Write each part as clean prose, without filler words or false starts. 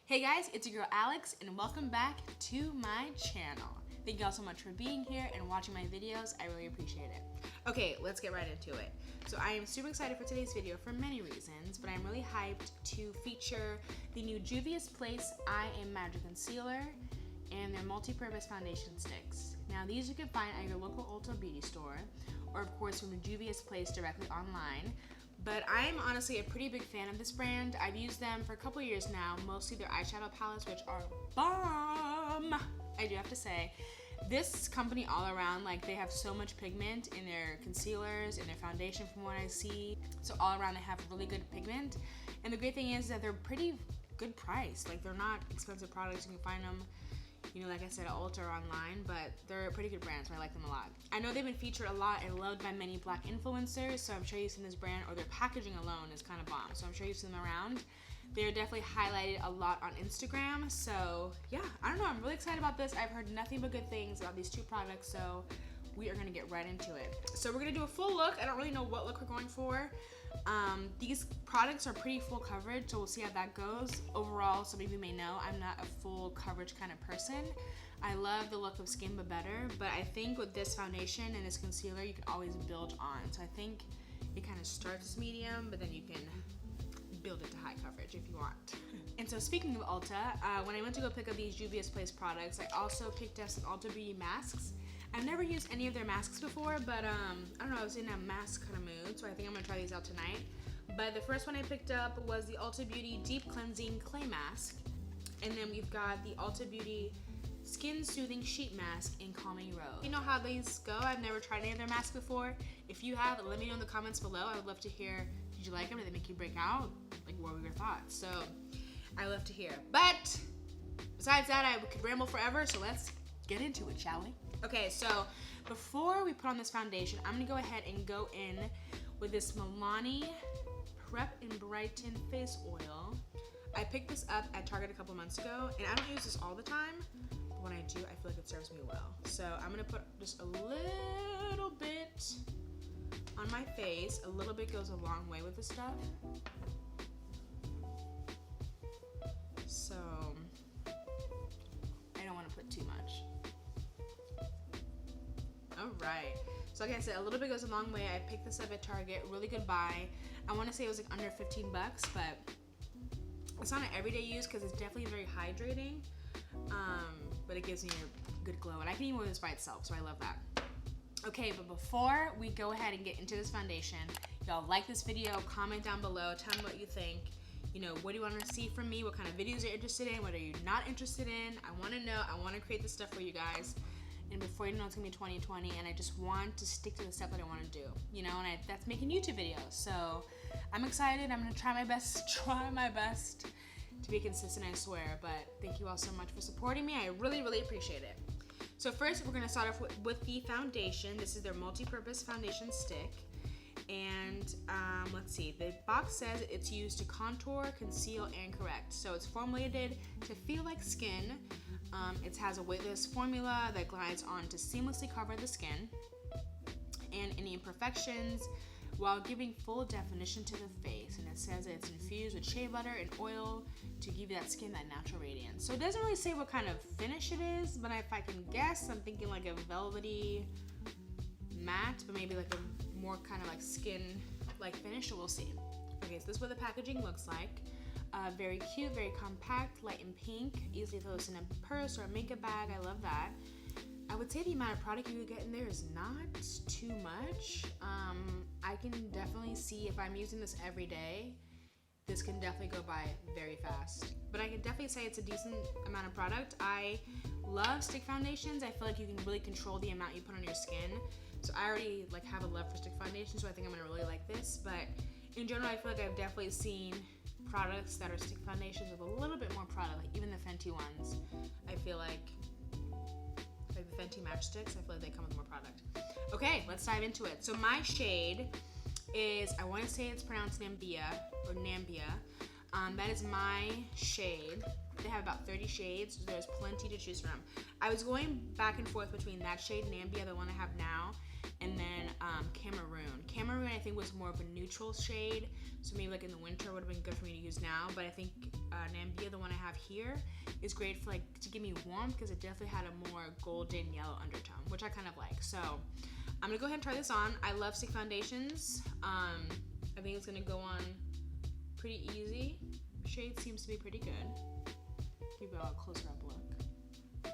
Hey guys, it's your girl Alex and welcome back to my channel. Thank you all so much for being here and watching my videos. I really appreciate it. Okay, let's get right into it. So I am super excited for today's video for many reasons, but I'm really hyped to feature the new Juvia'S Eye Magic Concealer and their multi-purpose foundation sticks. Now these you can find at your local Ulta beauty store or of course from the Juvia'S directly online. But I'm honestly a pretty big fan of this brand. I've used them for a couple years now, mostly their eyeshadow palettes, which are bomb, I do have to say. This company all around, like they have so much pigment in their concealers, in their foundation from what I see. So all around they have really good pigment. And the great thing is that they're pretty good price. Like they're not expensive products, you can find them, you know, like I said, at Ulta or online, but they're a pretty good brand, so I like them a lot. I know they've been featured a lot and loved by many Black influencers, so I'm sure you've seen this brand, or their packaging alone is kind of bomb, so I'm sure you've seen them around. They're definitely highlighted a lot on Instagram, so yeah, I don't know, I'm really excited about this. I've heard nothing but good things about these two products, so we are gonna get right into it. So we're gonna do a full look. I don't really know what look we're going for. These products are pretty full coverage, so we'll see how that goes. Overall, some of you may know, I'm not a full coverage kind of person. I love the look of Skin But Better, but I think with this foundation and this concealer, you can always build on. So I think it kind of starts medium, but then you can build it to high coverage if you want. And so speaking of Ulta, when I went to go pick up these Juvia'S products, I also picked up some Ulta Beauty masks. I've never used any of their masks before, but I don't know, I was in a mask kind of mood, so I think I'm gonna try these out tonight. But the first one I picked up was the Ulta Beauty Deep Cleansing Clay Mask. And then we've got the Ulta Beauty Skin Soothing Sheet Mask in Calming Rose. You know how these go? I've never tried any of their masks before. If you have, let me know in the comments below. I would love to hear, did you like them? Did they make you break out? Like, what were your thoughts? So, I love to hear. But, besides that, I could ramble forever, so let's get into it, shall we? Okay, so before we put on this foundation, I'm gonna go ahead and go in with this Milani Prep and Brighten Face Oil. I picked this up at Target a couple months ago, and I don't use this all the time, but when I do, I feel like it serves me well. So I'm gonna put just a little bit on my face. A little bit goes a long way with this stuff. So I don't wanna put too much. Alright, so like I said, a little bit goes a long way. I picked this up at Target, really good buy. I want to say it was like under 15 bucks, but it's not an everyday use because it's definitely very hydrating, but it gives me a good glow, and I can even wear this by itself, so I love that. Okay, but before we go ahead and get into this foundation, y'all like this video, comment down below, tell me what you think. You know, what do you want to see from me? What kind of videos you're interested in? What are you not interested in? I want to know. I want to create this stuff for you guys. And before you know, it's gonna be 2020, and I just want to stick to the stuff that I want to do, you know, and that's making YouTube videos. So I'm excited. I'm gonna try my best to be consistent, I swear. But thank you all so much for supporting me. I really, really appreciate it. So first, we're gonna start off with the foundation. This is their multi-purpose foundation stick. And let's see, the box says it's used to contour, conceal, and correct. So it's formulated to feel like skin. It has a weightless formula that glides on to seamlessly cover the skin and any imperfections while giving full definition to the face. And it says that it's infused with shea butter and oil to give you that skin that natural radiance. So it doesn't really say what kind of finish it is, but if I can guess, I'm thinking like a velvety matte, but maybe like a more kind of like skin like finish, so we'll see. Okay, so this is what the packaging looks like. Very cute, very compact, light and pink, easily throws in a purse or a makeup bag. I love that. I would say the amount of product you get in there is not too much. I can definitely see if I'm using this every day, this can definitely go by very fast. But I can definitely say it's a decent amount of product. I love stick foundations. I feel like you can really control the amount you put on your skin. So I already like have a love for stick foundation, so I think I'm gonna really like this. But in general, I feel like I've definitely seen products that are stick foundations with a little bit more product, like even the Fenty ones. I feel like the Fenty matchsticks, I feel like they come with more product. Okay, let's dive into it. So my shade is, I want to say it's pronounced Nambia or Nambia. That is my shade. They have about 30 shades, so there's plenty to choose from. I was going back and forth between that shade, Nambia, the one I have now, and then Cameroon. Cameroon, I think, was more of a neutral shade, so maybe like in the winter would have been good for me to use now, but I think Nambia, the one I have have here is great for like to give me warmth, because it definitely had a more golden yellow undertone, which I kind of like. So I'm gonna go ahead and try this on. I love stick foundations. I think it's gonna go on pretty easy. Shade seems to be pretty good. Give you a closer up look. Yeah,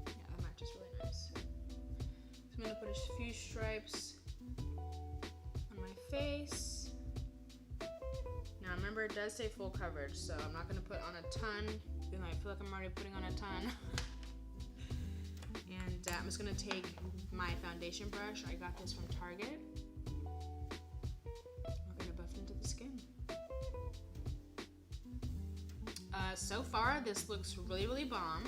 that matches really nice. So I'm gonna put a few stripes on my face. Now remember, it does say full coverage, so I'm not gonna put on a ton, even though I feel like I'm already putting on a ton. And I'm just gonna take my foundation brush. I got this from Target. We're gonna buff into the skin. So far, this looks really, really bomb.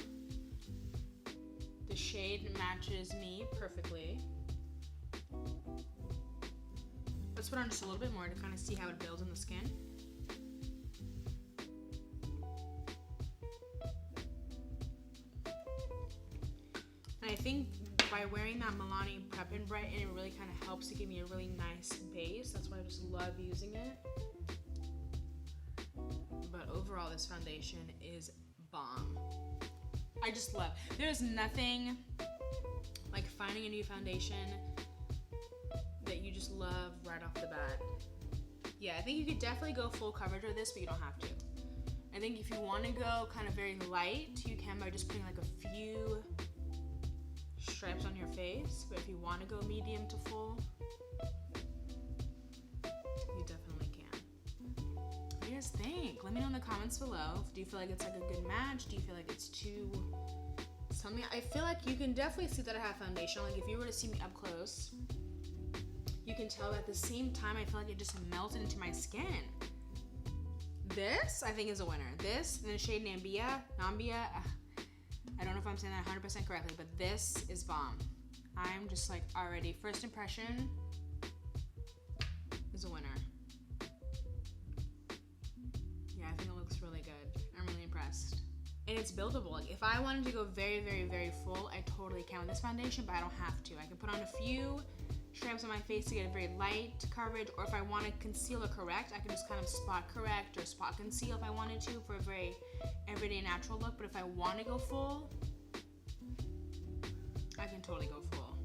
The shade matches me perfectly. Let's put on just a little bit more to kind of see how it builds in the skin. And I think by wearing that Milani Prep and Brighten, it really kind of helps to give me a really nice base. That's why I just love using it. But overall, this foundation is bomb. I just love. There's nothing like finding a new foundation that you just love right off the bat. Yeah, I think you could definitely go full coverage with this, but you don't have to. I think if you want to go kind of very light, you can by just putting like a few stripes on your face. But if you want to go medium to full, you definitely can. What do you guys think? Let me know in the comments below. Do you feel like it's like a good match? Do you feel like it's too something? I feel like you can definitely see that I have foundation. Like if you were to see me up close, you can tell at the same time I feel like it just melted into my skin. This I think is a winner. This in the shade Nambia. I don't know if I'm saying that 100% correctly, but this is bomb. I'm just like already, first impression is a winner. Yeah, I think it looks really good. I'm really impressed. And it's buildable. Like if I wanted to go very, very, very full, I totally can with this foundation, but I don't have to. I can put on a few stripes on my face to get a very light coverage, or if I want to conceal or correct, I can just kind of spot correct or spot conceal if I wanted to for a very everyday natural look. But if I want to go full, I can totally go full.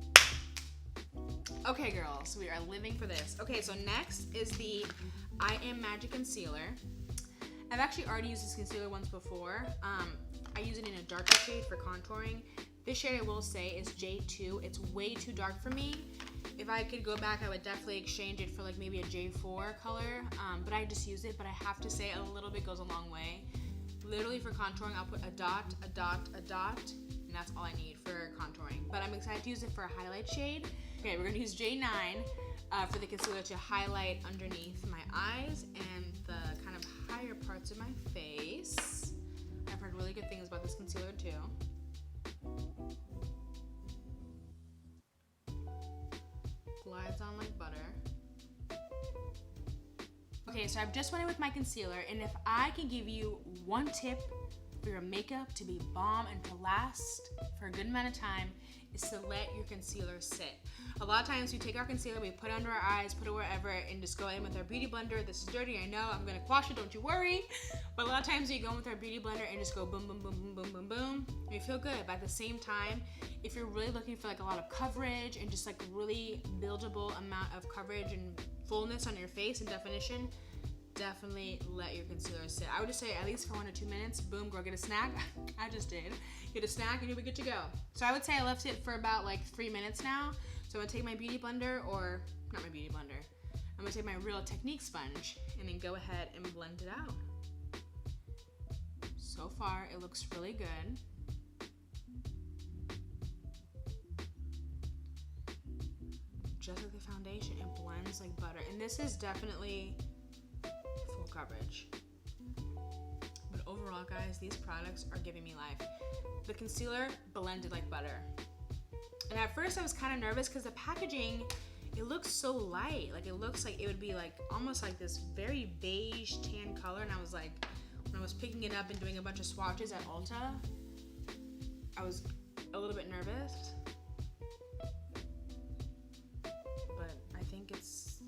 Okay girls, we are living for this. Okay, so next is the I Am Magic Concealer. I've actually already used this concealer once before. I use it in a darker shade for contouring. This shade I will say is J2. It's way too dark for me. If I could go back, I would definitely exchange it for like maybe a J4 color, but I just use it. But I have to say a little bit goes a long way. Literally for contouring, I'll put a dot, a dot, a dot, and that's all I need for contouring. But I'm excited to use it for a highlight shade. Okay, we're gonna use J9 for the concealer to highlight underneath my eyes and the kind of higher parts of my face. I've heard really good things about this concealer too. Glides on like butter. Okay, so I've just went in with my concealer, and if I can give you one tip for your makeup to be bomb and to last for a good amount of time, is to let your concealer sit. A lot of times we take our concealer, we put it under our eyes, put it wherever, and just go in with our beauty blender. This is dirty, I know, I'm gonna wash it, don't you worry. But a lot of times we go in with our beauty blender and just go boom, boom, boom, boom, boom, boom, boom. And you feel good, but at the same time, if you're really looking for like a lot of coverage and just like really buildable amount of coverage and fullness on your face and definition, definitely let your concealer sit. I would just say at least for 1 or 2 minutes, boom, go get a snack. I just did. Get a snack and you'll be good to go. So I would say I left it for about like 3 minutes now. So I'm gonna take my beauty blender, or not my beauty blender, I'm gonna take my Real Technique sponge and then go ahead and blend it out. So far, it looks really good. Just like the foundation, it blends like butter. And this is definitely full coverage. But overall, guys, these products are giving me life. The concealer blended like butter. And at first I was kind of nervous because the packaging, it looks so light. Like it looks like it would be like almost like this very beige tan color. And I was like, when I was picking it up and doing a bunch of swatches at Ulta, I was a little bit nervous. But I think it's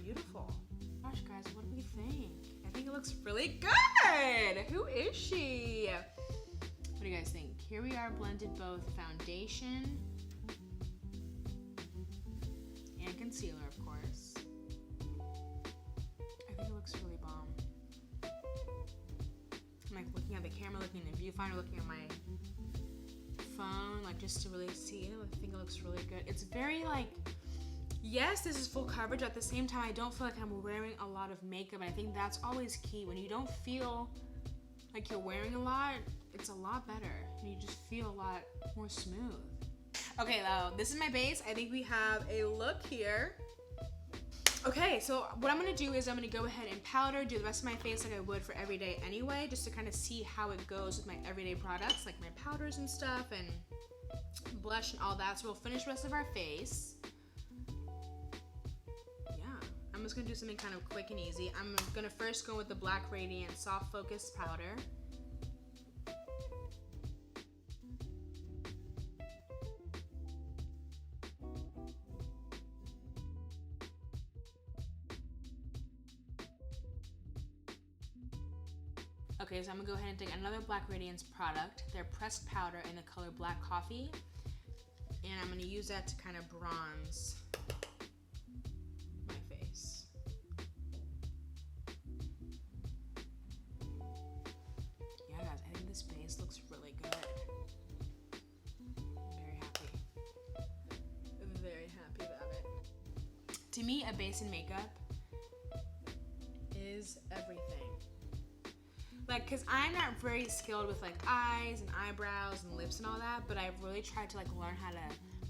beautiful. Gosh, guys, what do we think? I think it looks really good. god! Who is she? What do you guys think? Here we are, blended both foundation and concealer, of course. I think it looks really bomb. I'm like looking at the camera, looking at the viewfinder, looking at my phone, like just to really see it. I think it looks really good. It's very like, yes, this is full coverage. At the same time, I don't feel like I'm wearing a lot of makeup. And I think that's always key. When you don't feel like you're wearing a lot, it's a lot better. And you just feel a lot more smooth. Okay, though, this is my base. I think we have a look here. Okay, so what I'm gonna do is I'm gonna go ahead and powder, do the rest of my face like I would for every day anyway, just to kind of see how it goes with my everyday products, like my powders and stuff, and blush and all that. So we'll finish the rest of our face. I'm just gonna do something kind of quick and easy. I'm gonna first go with the Black Radiance Soft Focus Powder. Okay, so I'm gonna go ahead and take another Black Radiance product, their pressed powder in the color Black Coffee. And I'm gonna use that to kind of bronze this base looks really good. Very happy about it. To me, a base in makeup is everything. Like, cause I'm not very skilled with like eyes and eyebrows and lips and all that, but I've really tried to like learn how to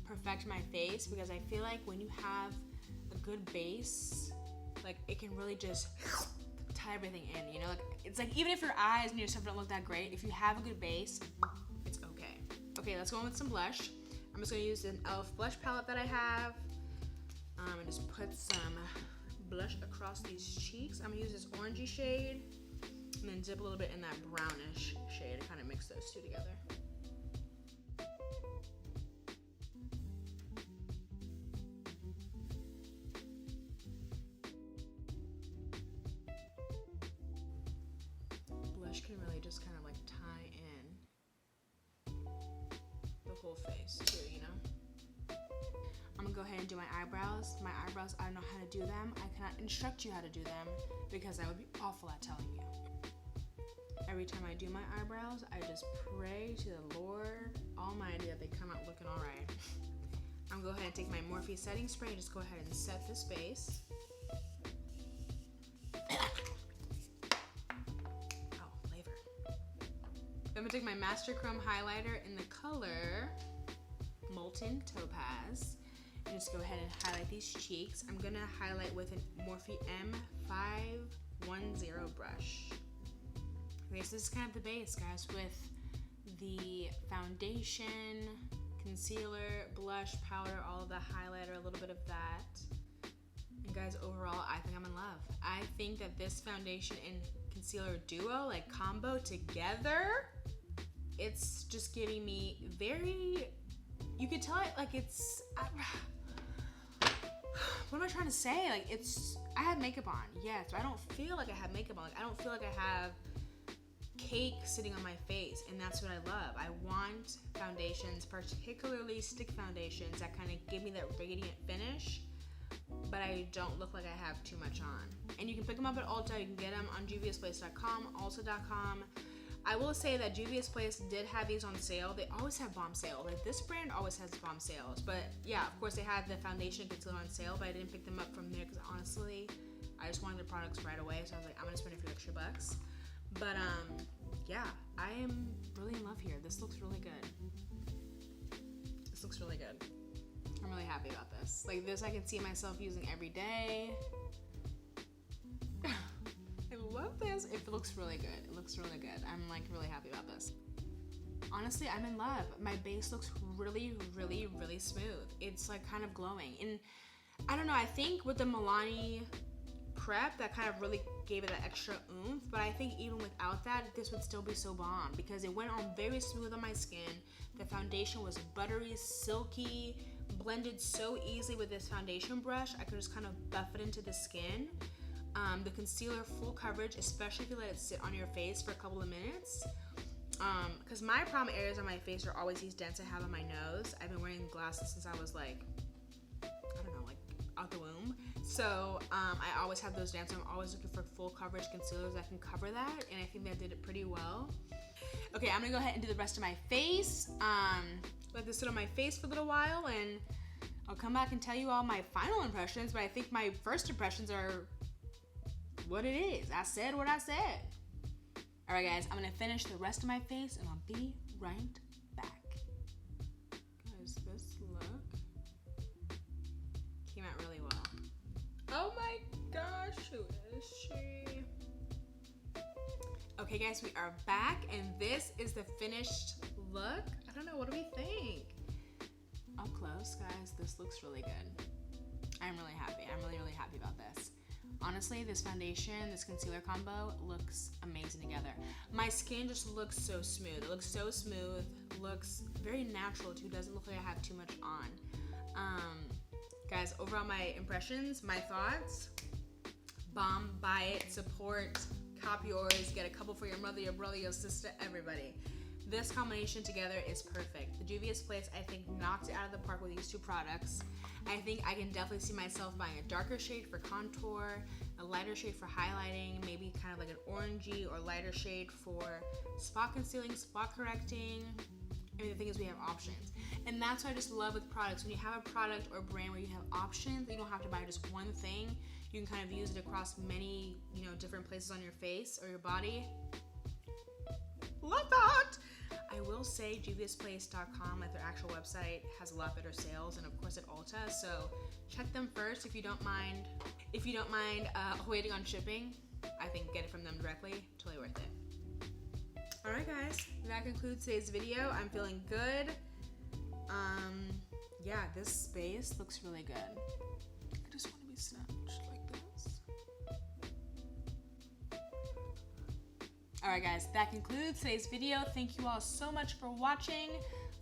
perfect my face, because I feel like when you have a good base, like it can really just tie everything in, you know? Like, it's like even if your eyes and your stuff don't look that great, if you have a good base, it's okay. Okay, let's go in with some blush. I'm just gonna use an e.l.f. blush palette that I have. And just put some blush across these cheeks. I'm gonna use this orangey shade and then dip a little bit in that brownish shade to kind of mix those two together. Blush can really just kind of like tie in the whole face too, you know? I'm gonna go ahead and do my eyebrows. My eyebrows, I don't know how to do them. I cannot instruct you how to do them because I would be awful at telling you. Every time I do my eyebrows, I just pray to the Lord Almighty that they come out looking all right. I'm gonna go ahead and take my Morphe setting spray and just go ahead and set this base. I'm gonna take my MasterChrome highlighter in the color Molten Topaz and just go ahead and highlight these cheeks. I'm gonna highlight with an Morphe M510 brush. Okay, so this is kind of the base, guys, with the foundation, concealer, blush, powder, all of the highlighter, a little bit of that. And guys, overall, I think I'm in love. I think that this foundation and concealer duo, like combo together, it's just giving me very, you could tell it like it's, what am I trying to say? Like I have makeup on, yes, but I don't feel like I have makeup on. Like I don't feel like I have cake sitting on my face, and that's what I love. I want foundations, particularly stick foundations, that kind of give me that radiant finish, but I don't look like I have too much on. And you can pick them up at Ulta. You can get them on juviasplace.com, ulta.com. I will say that Juvia's Place did have these on sale. They always have bomb sales. Like this brand always has bomb sales. But yeah, of course they had the foundation and concealer on sale, but I didn't pick them up from there because honestly, I just wanted the products right away. So I was like, I'm gonna spend a few extra bucks. But yeah, I am really in love here. This looks really good. This looks really good. I'm really happy about this. Like this, I can see myself using every day. I love this. It looks really good. It looks really good. I'm like really happy about this. Honestly, I'm in love. My base looks really, really, really smooth. It's like kind of glowing. And I don't know, I think with the Milani prep, that kind of really gave it that extra oomph, but I think even without that, this would still be so bomb because it went on very smooth on my skin. The foundation was buttery, silky, blended so easily with this foundation brush. I could just kind of buff it into the skin. The concealer full coverage, especially if you let it sit on your face for a couple of minutes. Because my problem areas on my face are always these dents I have on my nose. I've been wearing glasses since I was like, I don't know, like out the womb. So I always have those dents. I'm always looking for full coverage concealers that can cover that, and I think that did it pretty well. Okay, I'm gonna go ahead and do the rest of my face. Let this sit on my face for a little while, and I'll come back and tell you all my final impressions, but I think my first impressions are what it is. I said what I said. All right, guys, I'm gonna finish the rest of my face, and I'll be right back. Guys, this look came out really well. Oh my gosh, who is she? Okay, guys, we are back, and this is the finished look. I don't know, what do we think? Up close, guys, this looks really good. I'm really happy. I'm really, really happy about this. Honestly, this foundation, this concealer combo looks amazing together. My skin just looks so smooth. It looks so smooth, looks very natural too. Doesn't look like I have too much on. Guys, overall my impressions, my thoughts, bomb, buy it, support, copy yours, get a couple for your mother, your brother, your sister, everybody. This combination together is perfect. The Juvia'S place, I think, knocked it out of the park with these two products. I think I can definitely see myself buying a darker shade for contour, a lighter shade for highlighting, maybe kind of like an orangey or lighter shade for spot concealing, spot correcting. I mean, the thing is we have options. And that's what I just love with products. When you have a product or brand where you have options, you don't have to buy just one thing. You can kind of use it across many, different places on your face or your body. Love that! I will say juviasplace.com, like their actual website, has a lot better sales, and of course at Ulta, so check them first if you don't mind. If you don't mind waiting on shipping, I think get it from them directly, totally worth it. Alright guys, that concludes today's video. I'm feeling good. Yeah, this space looks really good. I just want to be snatched like this. Alright guys, that concludes today's video. Thank you all so much for watching.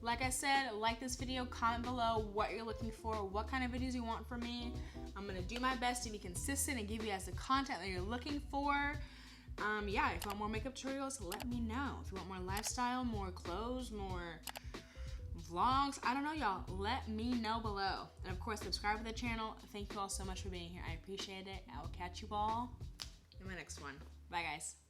Like I said, like this video, comment below what you're looking for, what kind of videos you want from me. I'm going to do my best to be consistent and give you guys the content that you're looking for. Yeah, if you want more makeup tutorials, let me know. If you want more lifestyle, more clothes, more vlogs, I don't know, y'all, let me know below. And of course, subscribe to the channel. Thank you all so much for being here. I appreciate it. I will catch you all in my next one. Bye guys.